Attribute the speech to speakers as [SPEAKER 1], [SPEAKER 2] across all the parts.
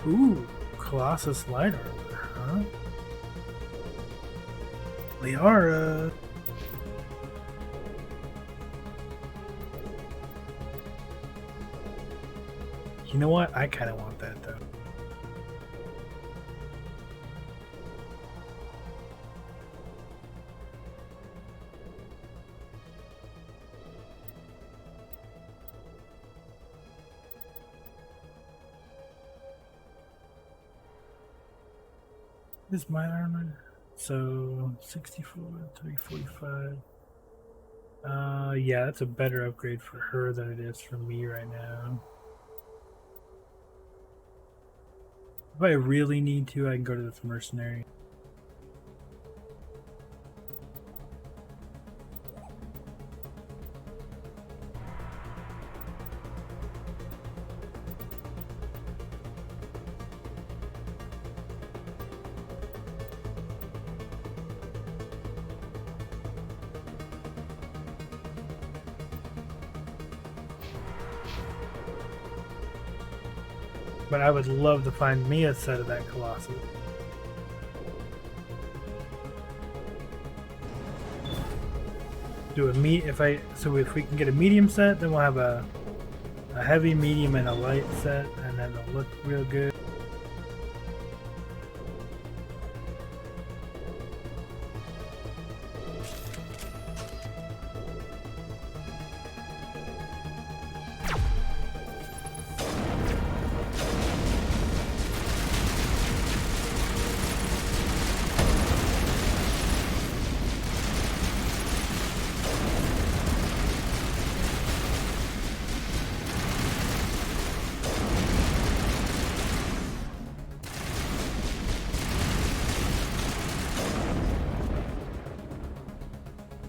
[SPEAKER 1] Ooh, Colossus light armor, huh? Liara. You know what? I kind of want that though. Is my armor? So 64, 345. Yeah, that's a better upgrade for her than it is for me right now. If I really need to, I can go to this mercenary. But I would love to find me a set of that Colossus. Do a meat if we can get a medium set, then we'll have a heavy, medium, and a light set, and then it'll look real good.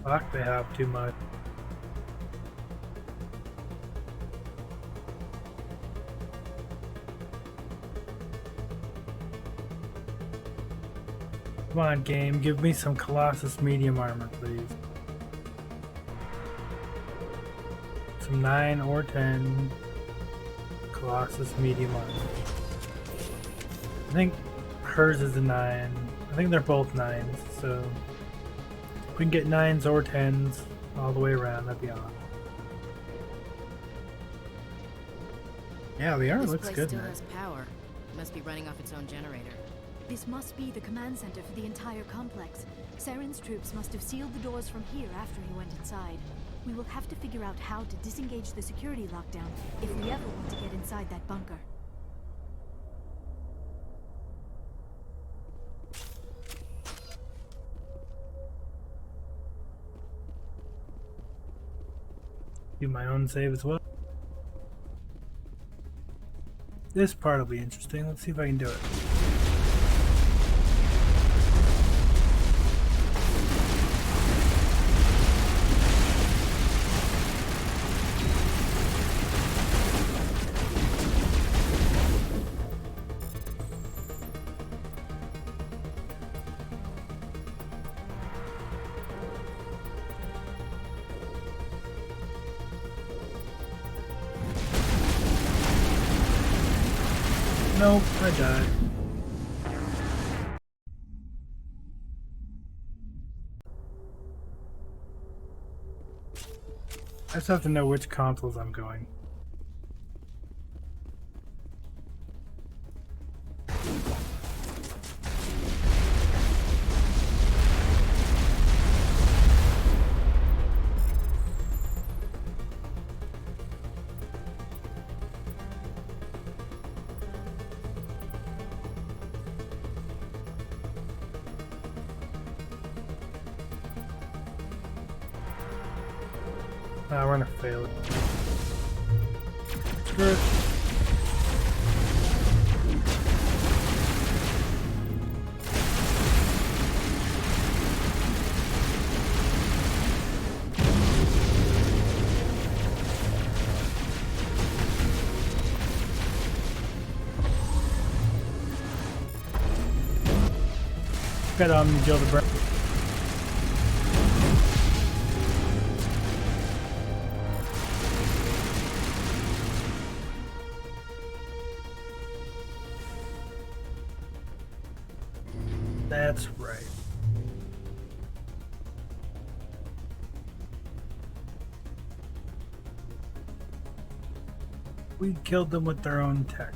[SPEAKER 1] Fuck, they have too much. Come on, game, give me some Colossus medium armor, please. Some 9 or 10 Colossus medium armor. I think hers is a 9. I think they're both 9s, so if we can get 9s or 10s all the way around, that'd be awesome. Yeah, the armor looks good.
[SPEAKER 2] This place still has power. It must be running off its own generator.
[SPEAKER 3] This must be the command center for the entire complex. Saren's troops must have sealed the doors from here after he went inside. We will have to figure out how to disengage the security lockdown if we ever want to get inside that bunker.
[SPEAKER 1] Do my own save as well. This part will be interesting. Let's see if I can do it. Nope, I died. I just have to know which consoles I'm going. We're gonna fail it. Screw it. Got Jill the Burn. We killed them with their own tech.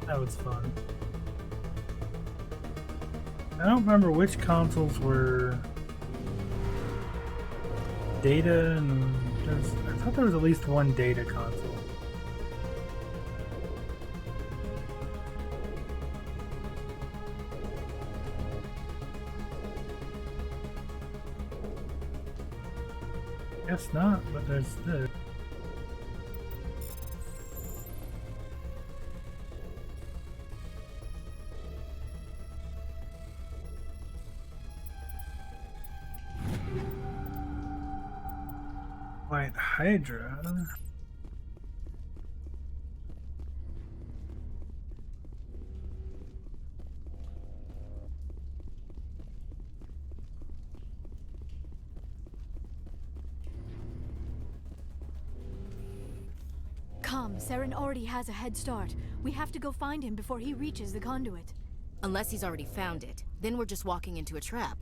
[SPEAKER 1] That was fun. I don't remember which consoles were data, and I thought there was at least one data console. Guess not, but there's this. White Hydra.
[SPEAKER 3] Come, Saren already has a head start. We have to go find him before he reaches the conduit.
[SPEAKER 2] Unless he's already found it. Then we're just walking into a trap.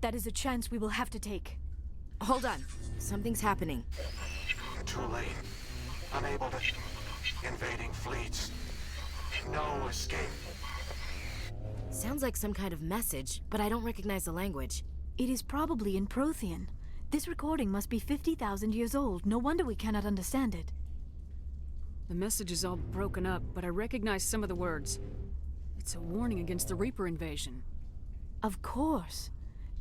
[SPEAKER 3] That is a chance we will have to take.
[SPEAKER 2] Hold on. Something's happening.
[SPEAKER 4] Too late. Unable to... Invading fleets. No escape.
[SPEAKER 2] Sounds like some kind of message, but I don't recognize the language.
[SPEAKER 3] It is probably in Prothean. This recording must be 50,000 years old. No wonder we cannot understand it.
[SPEAKER 5] The message is all broken up, but I recognize some of the words. It's a warning against the Reaper invasion.
[SPEAKER 3] Of course.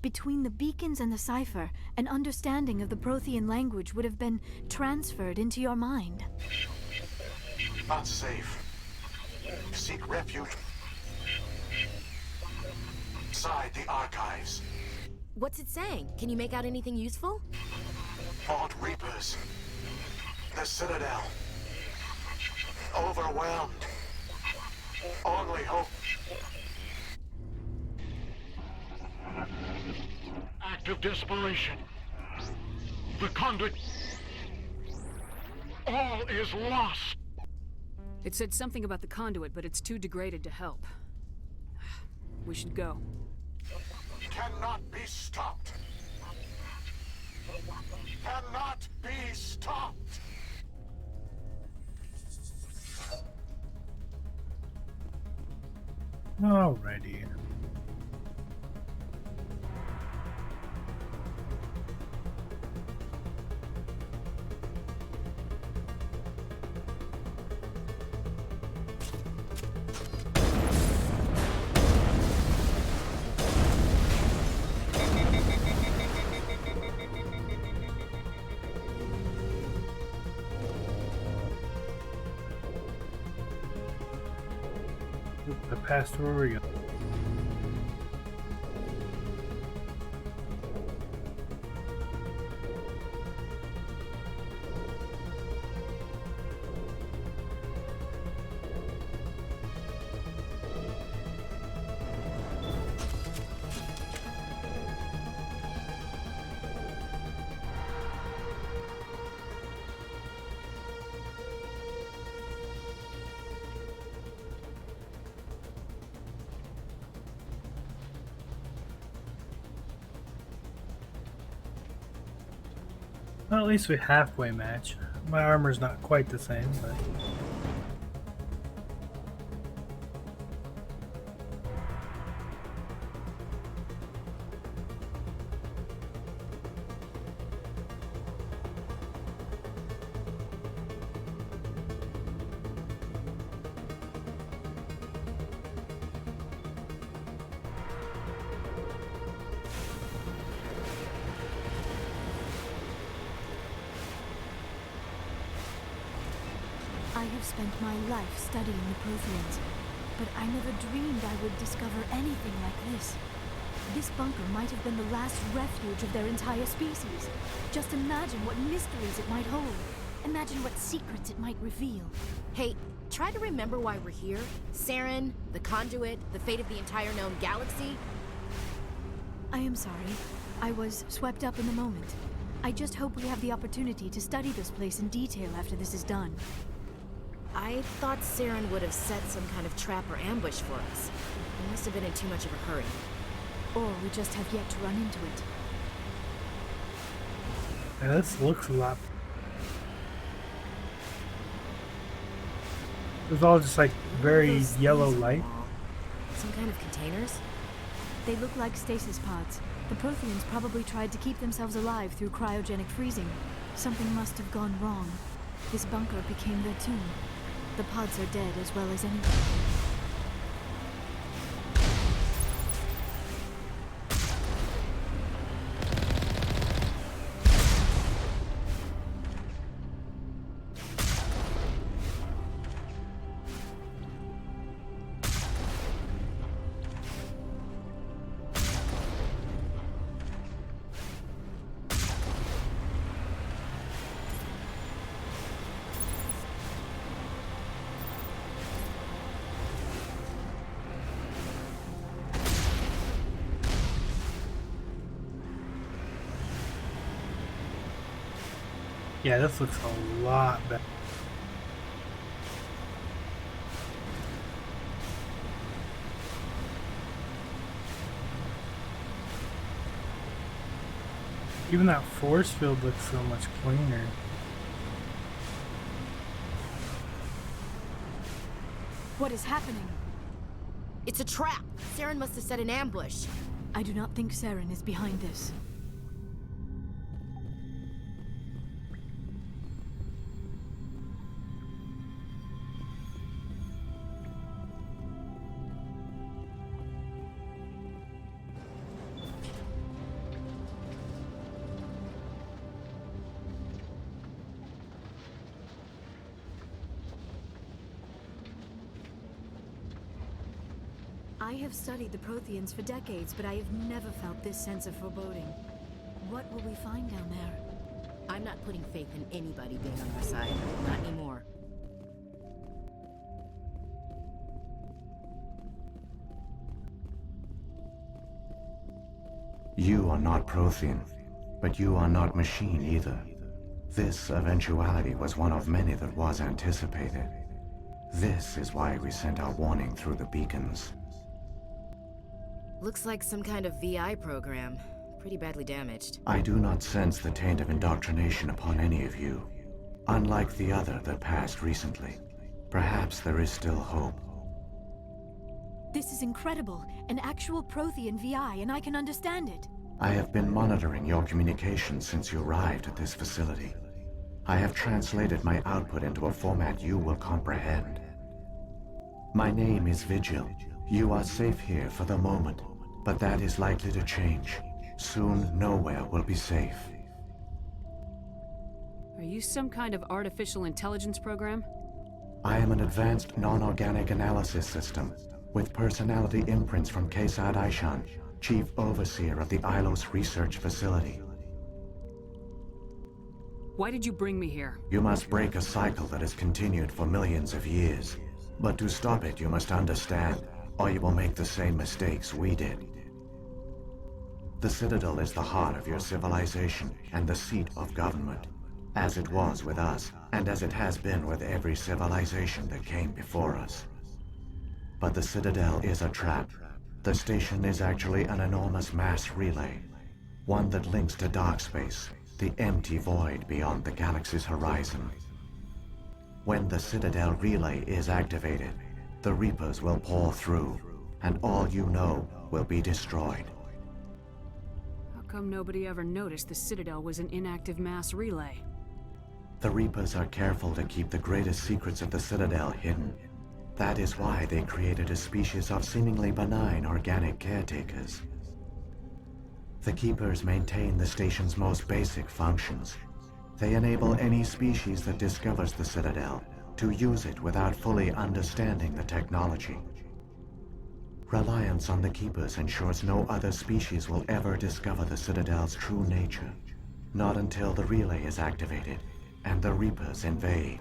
[SPEAKER 3] Between the beacons and the cipher, an understanding of the Prothean language would have been transferred into your mind.
[SPEAKER 4] Not safe. Seek refuge. Inside the archives.
[SPEAKER 2] What's it saying? Can you make out anything useful?
[SPEAKER 4] Fought Reapers. The Citadel. Overwhelmed. Only hope. Act of desperation. The conduit. All is lost.
[SPEAKER 5] It said something about the conduit, but it's too degraded to help. We should go.
[SPEAKER 4] Cannot be stopped. Cannot be stopped.
[SPEAKER 1] Alrighty. I passed where we go. Well, at least we halfway match. My armor's not quite the same, but...
[SPEAKER 3] I have spent my life studying the Protheans, but I never dreamed I would discover anything like this. This bunker might have been the last refuge of their entire species. Just imagine what mysteries it might hold. Imagine what secrets it might reveal.
[SPEAKER 2] Hey, try to remember why we're here. Saren, the conduit, the fate of the entire known galaxy.
[SPEAKER 3] I am sorry. I was swept up in the moment. I just hope we have the opportunity to study this place in detail after this is done.
[SPEAKER 2] I thought Saren would have set some kind of trap or ambush for us. We must have been in too much of a hurry.
[SPEAKER 3] Or we just have yet to run into it.
[SPEAKER 1] Yeah, this looks a lot. It was all just like very
[SPEAKER 2] Those
[SPEAKER 1] yellow
[SPEAKER 2] things on the
[SPEAKER 1] light.
[SPEAKER 2] wall. Some kind of containers?
[SPEAKER 3] They look like stasis pods. The Protheans probably tried to keep themselves alive through cryogenic freezing. Something must have gone wrong. This bunker became their tomb. The pods are dead as well as anyone.
[SPEAKER 1] Yeah, this looks a lot better. Even that force field looks so much cleaner.
[SPEAKER 3] What is happening?
[SPEAKER 2] It's a trap! Saren must have set an ambush.
[SPEAKER 3] I do not think Saren is behind this. I have studied the Protheans for decades, but I have never felt this sense of foreboding. What will we find down there?
[SPEAKER 2] I'm not putting faith in anybody being on our side. Not anymore.
[SPEAKER 6] You are not Prothean, but you are not machine either. This eventuality was one of many that was anticipated. This is why we sent our warning through the beacons.
[SPEAKER 2] Looks like some kind of VI program. Pretty badly damaged.
[SPEAKER 6] I do not sense the taint of indoctrination upon any of you. Unlike the other that passed recently, perhaps there is still hope.
[SPEAKER 3] This is incredible. An actual Prothean VI, and I can understand it.
[SPEAKER 6] I have been monitoring your communications since you arrived at this facility. I have translated my output into a format you will comprehend. My name is Vigil. You are safe here for the moment, but that is likely to change. Soon, nowhere will be safe.
[SPEAKER 5] Are you some kind of artificial intelligence program?
[SPEAKER 6] I am an advanced non-organic analysis system, with personality imprints from Kesad Aishan, Chief Overseer of the Ilos Research Facility.
[SPEAKER 5] Why did you bring me here?
[SPEAKER 6] You must break a cycle that has continued for millions of years. But to stop it, you must understand, or you will make the same mistakes we did. The Citadel is the heart of your civilization and the seat of government, as it was with us, and as it has been with every civilization that came before us. But the Citadel is a trap. The station is actually an enormous mass relay, one that links to dark space, the empty void beyond the galaxy's horizon. When the Citadel relay is activated, the Reapers will pour through, and all you know will be destroyed.
[SPEAKER 5] How come nobody ever noticed the Citadel was an inactive mass relay?
[SPEAKER 6] The Reapers are careful to keep the greatest secrets of the Citadel hidden. That is why they created a species of seemingly benign organic caretakers. The Keepers maintain the station's most basic functions. They enable any species that discovers the Citadel to use it without fully understanding the technology. Reliance on the Keepers ensures no other species will ever discover the Citadel's true nature. Not until the relay is activated and the Reapers invade.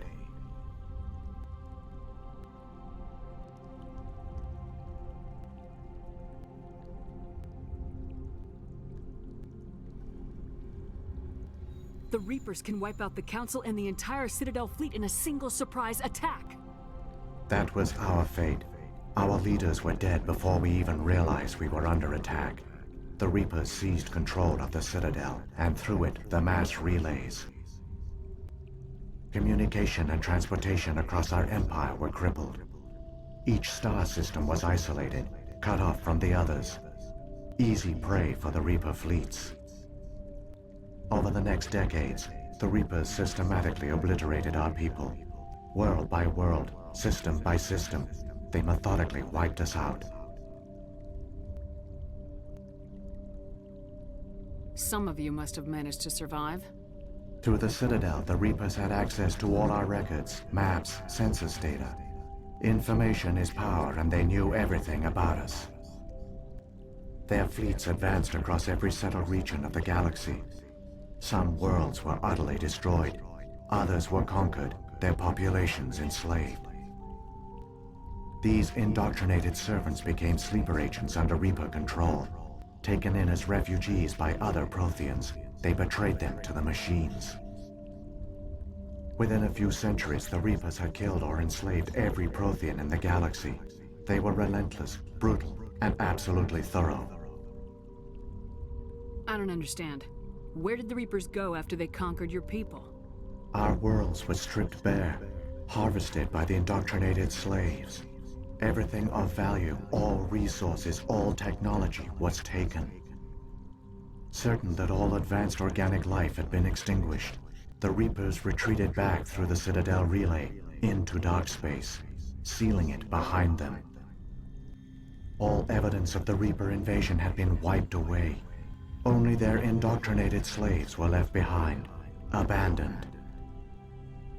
[SPEAKER 5] The Reapers can wipe out the Council and the entire Citadel fleet in a single surprise attack.
[SPEAKER 6] That was our fate. Our leaders were dead before we even realized we were under attack. The Reapers seized control of the Citadel, and through it, the mass relays. Communication and transportation across our empire were crippled. Each star system was isolated, cut off from the others. Easy prey for the Reaper fleets. Over the next decades, the Reapers systematically obliterated our people. World by world, system by system, they methodically wiped us out.
[SPEAKER 5] Some of you must have managed to survive.
[SPEAKER 6] Through the Citadel, the Reapers had access to all our records, maps, census data. Information is power, and they knew everything about us. Their fleets advanced across every settled region of the galaxy. Some worlds were utterly destroyed. Others were conquered, their populations enslaved. These indoctrinated servants became sleeper agents under Reaper control. Taken in as refugees by other Protheans, they betrayed them to the machines. Within a few centuries, the Reapers had killed or enslaved every Prothean in the galaxy. They were relentless, brutal, and absolutely thorough.
[SPEAKER 5] I don't understand. Where did the Reapers go after they conquered your people?
[SPEAKER 6] Our worlds were stripped bare, harvested by the indoctrinated slaves. Everything of value, all resources, all technology was taken. Certain that all advanced organic life had been extinguished, the Reapers retreated back through the Citadel relay into dark space, sealing it behind them. All evidence of the Reaper invasion had been wiped away. Only their indoctrinated slaves were left behind, abandoned.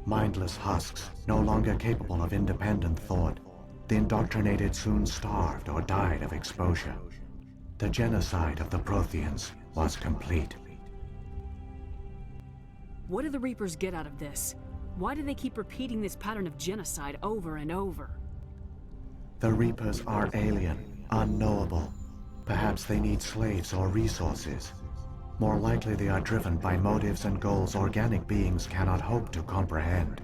[SPEAKER 6] Mindless husks, no longer capable of independent thought, the indoctrinated soon starved or died of exposure. The genocide of the Protheans was complete.
[SPEAKER 5] What do the Reapers get out of this? Why do they keep repeating this pattern of genocide over and over?
[SPEAKER 6] The Reapers are alien, unknowable. Perhaps they need slaves or resources. More likely they are driven by motives and goals organic beings cannot hope to comprehend.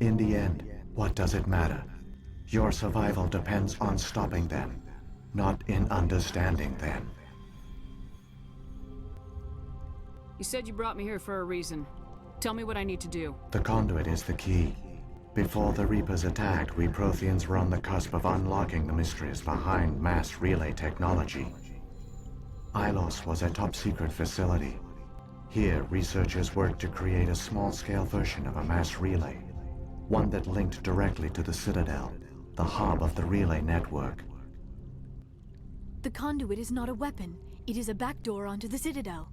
[SPEAKER 6] In the end, what does it matter? Your survival depends on stopping them, not in understanding them.
[SPEAKER 5] You said you brought me here for a reason. Tell me what I need to do.
[SPEAKER 6] The conduit is the key. Before the Reapers attacked, we Protheans were on the cusp of unlocking the mysteries behind mass relay technology. Ilos was a top-secret facility. Here, researchers worked to create a small-scale version of a mass relay, one that linked directly to the Citadel, the hub of the relay network.
[SPEAKER 3] The conduit is not a weapon. It is a backdoor onto the Citadel.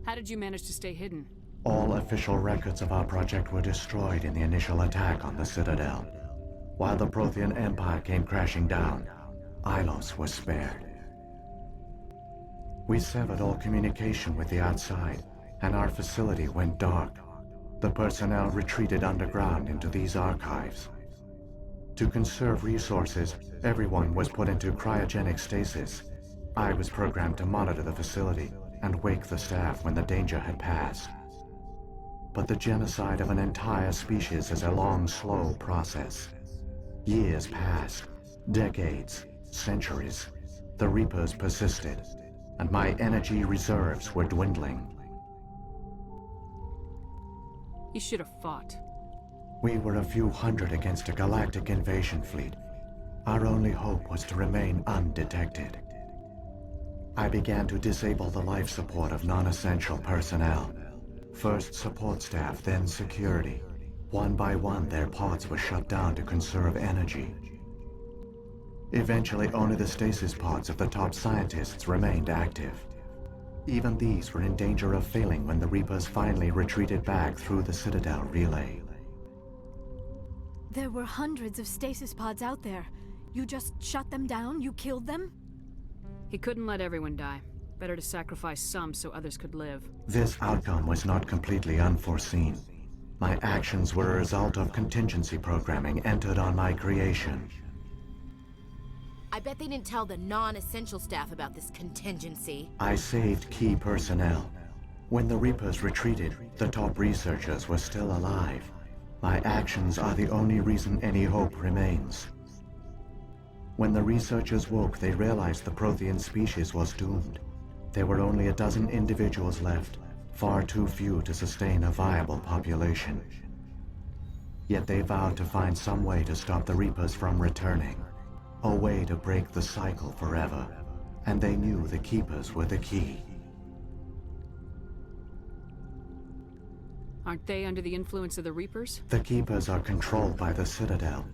[SPEAKER 5] How did you manage to stay hidden?
[SPEAKER 6] All official records of our project were destroyed in the initial attack on the Citadel. While the Prothean Empire came crashing down, Ilos was spared. We severed all communication with the outside, and our facility went dark. The personnel retreated underground into these archives. To conserve resources, everyone was put into cryogenic stasis. I was programmed to monitor the facility and wake the staff when the danger had passed. But the genocide of an entire species is a long, slow process. Years passed, decades, centuries. The Reapers persisted, and my energy reserves were dwindling.
[SPEAKER 5] You should have fought.
[SPEAKER 6] We were a few hundred against a galactic invasion fleet. Our only hope was to remain undetected. I began to disable the life support of non-essential personnel. First support staff, then security. One by one, their pods were shut down to conserve energy. Eventually, only the stasis pods of the top scientists remained active. Even these were in danger of failing when the Reapers finally retreated back through the Citadel relay.
[SPEAKER 3] There were hundreds of stasis pods out there. You just shut them down? You killed them?
[SPEAKER 5] He couldn't let everyone die. Better to sacrifice some so others could live.
[SPEAKER 6] This outcome was not completely unforeseen. My actions were a result of contingency programming entered on my creation.
[SPEAKER 2] I bet they didn't tell the non-essential staff about this contingency.
[SPEAKER 6] I saved key personnel. When the Reapers retreated, the top researchers were still alive. My actions are the only reason any hope remains. When the researchers woke, they realized the Prothean species was doomed. There were only a dozen individuals left, far too few to sustain a viable population. Yet they vowed to find some way to stop the Reapers from returning, a way to break the cycle forever, and they knew the Keepers were the key.
[SPEAKER 5] Aren't they under the influence of the Reapers?
[SPEAKER 6] The Keepers are controlled by the Citadel.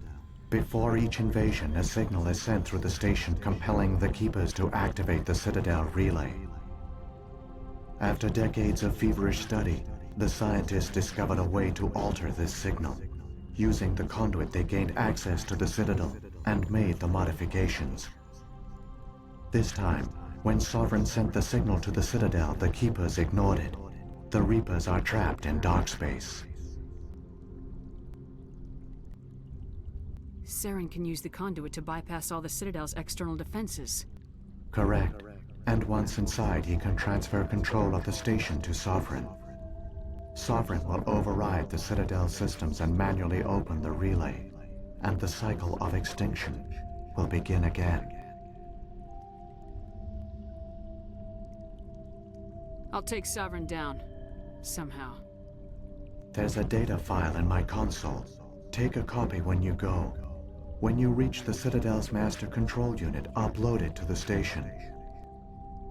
[SPEAKER 6] Before each invasion, a signal is sent through the station compelling the Keepers to activate the Citadel relay. After decades of feverish study, the scientists discovered a way to alter this signal. Using the conduit, they gained access to the Citadel and made the modifications. This time, when Sovereign sent the signal to the Citadel, the Keepers ignored it. The Reapers are trapped in dark space.
[SPEAKER 5] Saren can use the conduit to bypass all the Citadel's external defenses.
[SPEAKER 6] Correct. And once inside, he can transfer control of the station to Sovereign. Sovereign will override the Citadel systems and manually open the relay, and the cycle of extinction will begin again.
[SPEAKER 5] I'll take Sovereign down. Somehow.
[SPEAKER 6] There's a data file in my console. Take a copy when you go. When you reach the Citadel's master control unit, upload it to the station.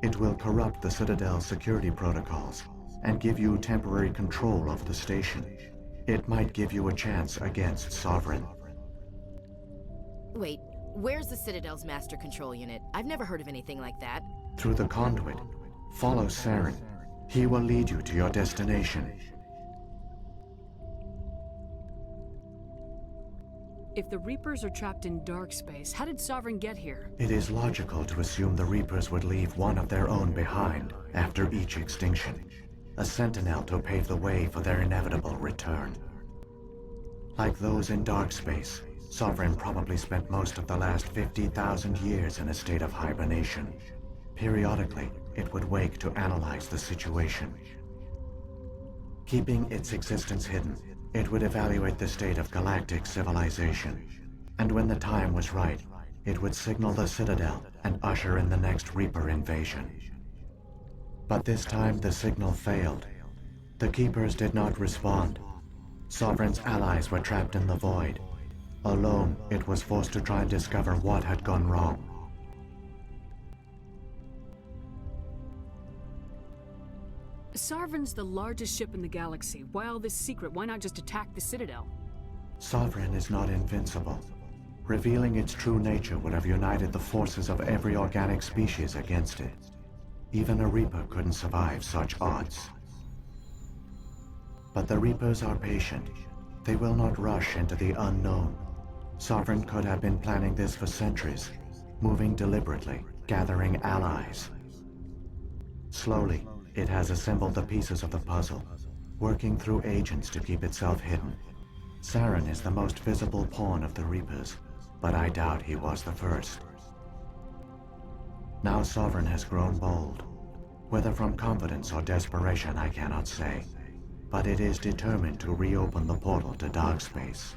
[SPEAKER 6] It will corrupt the Citadel's security protocols and give you temporary control of the station. It might give you a chance against Sovereign.
[SPEAKER 2] Wait, where's the Citadel's master control unit? I've never heard of anything like that.
[SPEAKER 6] Through the conduit, follow Saren. He will lead you to your destination.
[SPEAKER 5] If the Reapers are trapped in dark space, how did Sovereign get here?
[SPEAKER 6] It is logical to assume the Reapers would leave one of their own behind after each extinction. A sentinel to pave the way for their inevitable return. Like those in dark space, Sovereign probably spent most of the last 50,000 years in a state of hibernation. Periodically, it would wake to analyze the situation. Keeping its existence hidden, it would evaluate the state of galactic civilization. And when the time was right, it would signal the Citadel and usher in the next Reaper invasion. But this time the signal failed. The Keepers did not respond. Sovereign's allies were trapped in the void. Alone, it was forced to try and discover what had gone wrong.
[SPEAKER 5] Sovereign's the largest ship in the galaxy. Why all this secret? Why not just attack the Citadel?
[SPEAKER 6] Sovereign is not invincible. Revealing its true nature would have united the forces of every organic species against it. Even a Reaper couldn't survive such odds. But the Reapers are patient. They will not rush into the unknown. Sovereign could have been planning this for centuries, moving deliberately, gathering allies. Slowly, it has assembled the pieces of the puzzle, working through agents to keep itself hidden. Saren is the most visible pawn of the Reapers, but I doubt he was the first. Now Sovereign has grown bold. Whether from confidence or desperation, I cannot say. But it is determined to reopen the portal to dark space.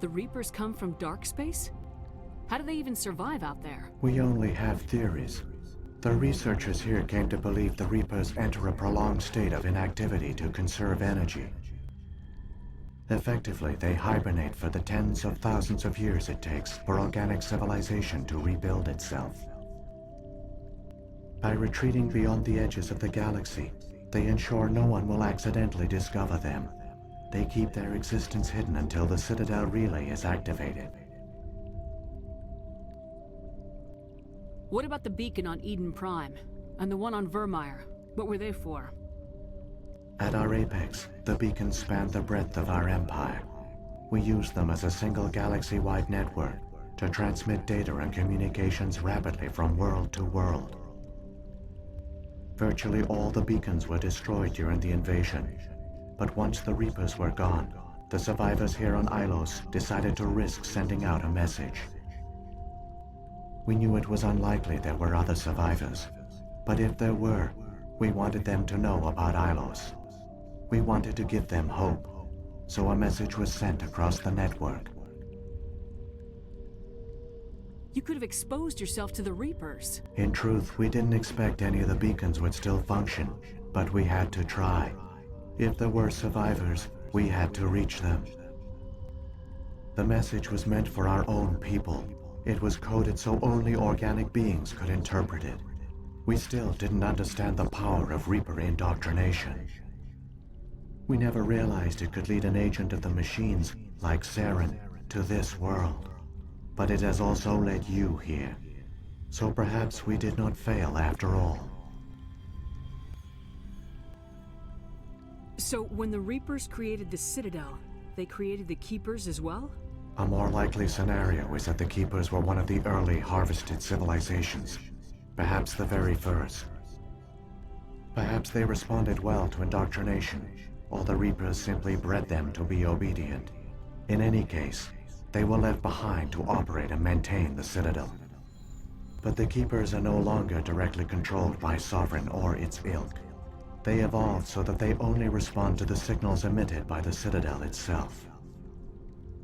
[SPEAKER 5] The Reapers come from dark space? How do they even survive out there?
[SPEAKER 6] We only have theories. The researchers here came to believe the Reapers enter a prolonged state of inactivity to conserve energy. Effectively, they hibernate for the tens of thousands of years it takes for organic civilization to rebuild itself. By retreating beyond the edges of the galaxy, they ensure no one will accidentally discover them. They keep their existence hidden until the Citadel relay is activated.
[SPEAKER 5] What about the beacon on Eden Prime? And the one on Vermeer? What were they for?
[SPEAKER 6] At our apex, the beacons span the breadth of our empire. We use them as a single galaxy-wide network to transmit data and communications rapidly from world to world. Virtually all the beacons were destroyed during the invasion, but once the Reapers were gone, the survivors here on Ilos decided to risk sending out a message. We knew it was unlikely there were other survivors, but if there were, we wanted them to know about Ilos. We wanted to give them hope, so a message was sent across the network.
[SPEAKER 5] You could have exposed yourself to the Reapers.
[SPEAKER 6] In truth, we didn't expect any of the beacons would still function, but we had to try. If there were survivors, we had to reach them. The message was meant for our own people. It was coded so only organic beings could interpret it. We still didn't understand the power of Reaper indoctrination. We never realized it could lead an agent of the machines, like Saren, to this world. But it has also led you here. So perhaps we did not fail after all.
[SPEAKER 5] So when the Reapers created the Citadel, they created the Keepers as well?
[SPEAKER 6] A more likely scenario is that the Keepers were one of the early harvested civilizations. Perhaps the very first. Perhaps they responded well to indoctrination, or the Reapers simply bred them to be obedient. In any case, they were left behind to operate and maintain the Citadel. But the Keepers are no longer directly controlled by Sovereign or its ilk. They evolved so that they only respond to the signals emitted by the Citadel itself.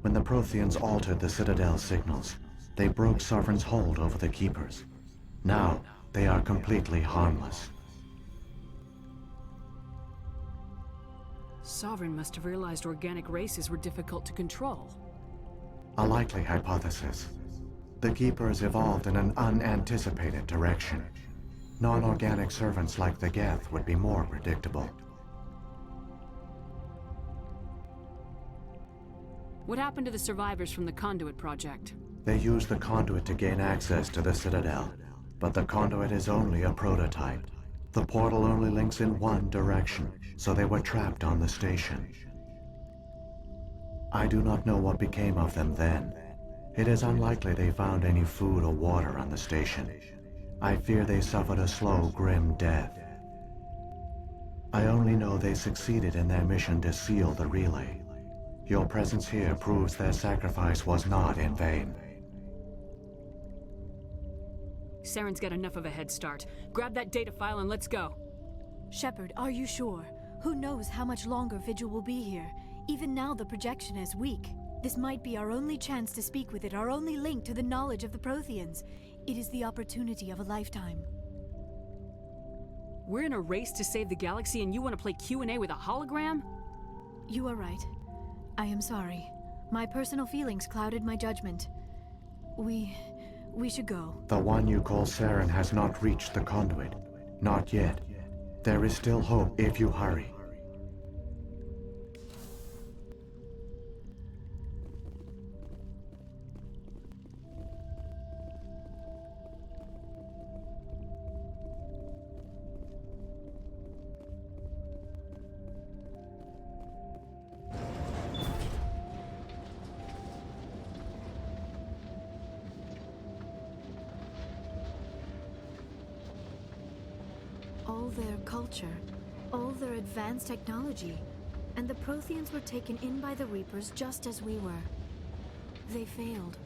[SPEAKER 6] When the Protheans altered the Citadel's signals, they broke Sovereign's hold over the Keepers. Now, they are completely harmless.
[SPEAKER 5] Sovereign must have realized organic races were difficult to control.
[SPEAKER 6] A likely hypothesis. The Keepers evolved in an unanticipated direction. Non-organic servants like the Geth would be more predictable.
[SPEAKER 5] What happened to the survivors from the Conduit project?
[SPEAKER 6] They used the conduit to gain access to the Citadel, but the conduit is only a prototype. The portal only links in one direction, so they were trapped on the station. I do not know what became of them then. It is unlikely they found any food or water on the station. I fear they suffered a slow, grim death. I only know they succeeded in their mission to seal the relay. Your presence here proves their sacrifice was not in vain.
[SPEAKER 5] Saren's got enough of a head start. Grab that data file and let's go.
[SPEAKER 3] Shepard, are you sure? Who knows how much longer Vigil will be here? Even now the projection is weak. This might be our only chance to speak with it, our only link to the knowledge of the Protheans. It is the opportunity of a lifetime.
[SPEAKER 5] We're in a race to save the galaxy and you want to play Q&A with a hologram?
[SPEAKER 3] You are right. I am sorry. My personal feelings clouded my judgment. We should go.
[SPEAKER 6] The one you call Saren has not reached the conduit. Not yet. There is still hope if you hurry.
[SPEAKER 3] All their culture, all their advanced technology, and the Protheans were taken in by the Reapers just as we were. They failed.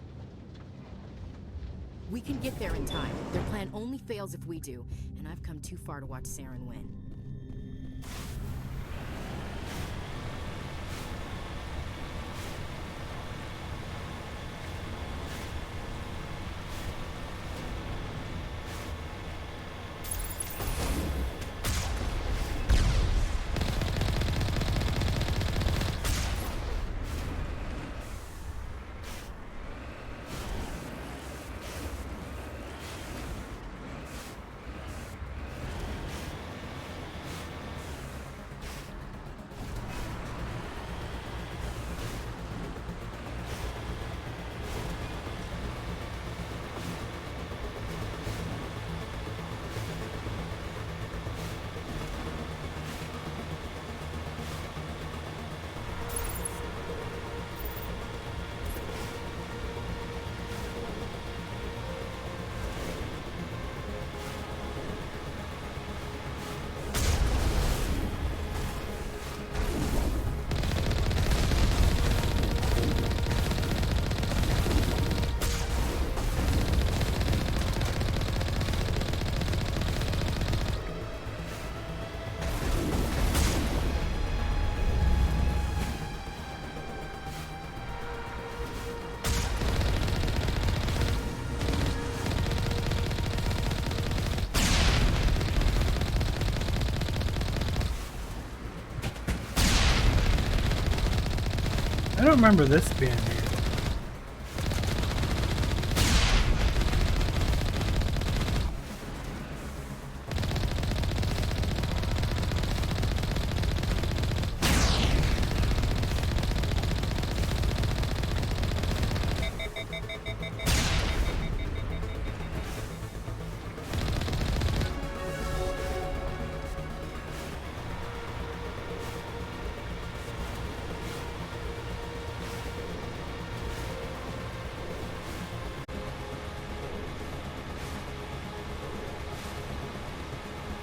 [SPEAKER 2] We can get there in time. Their plan only fails if we do, and I've come too far to watch Saren win.
[SPEAKER 1] I don't remember this being here.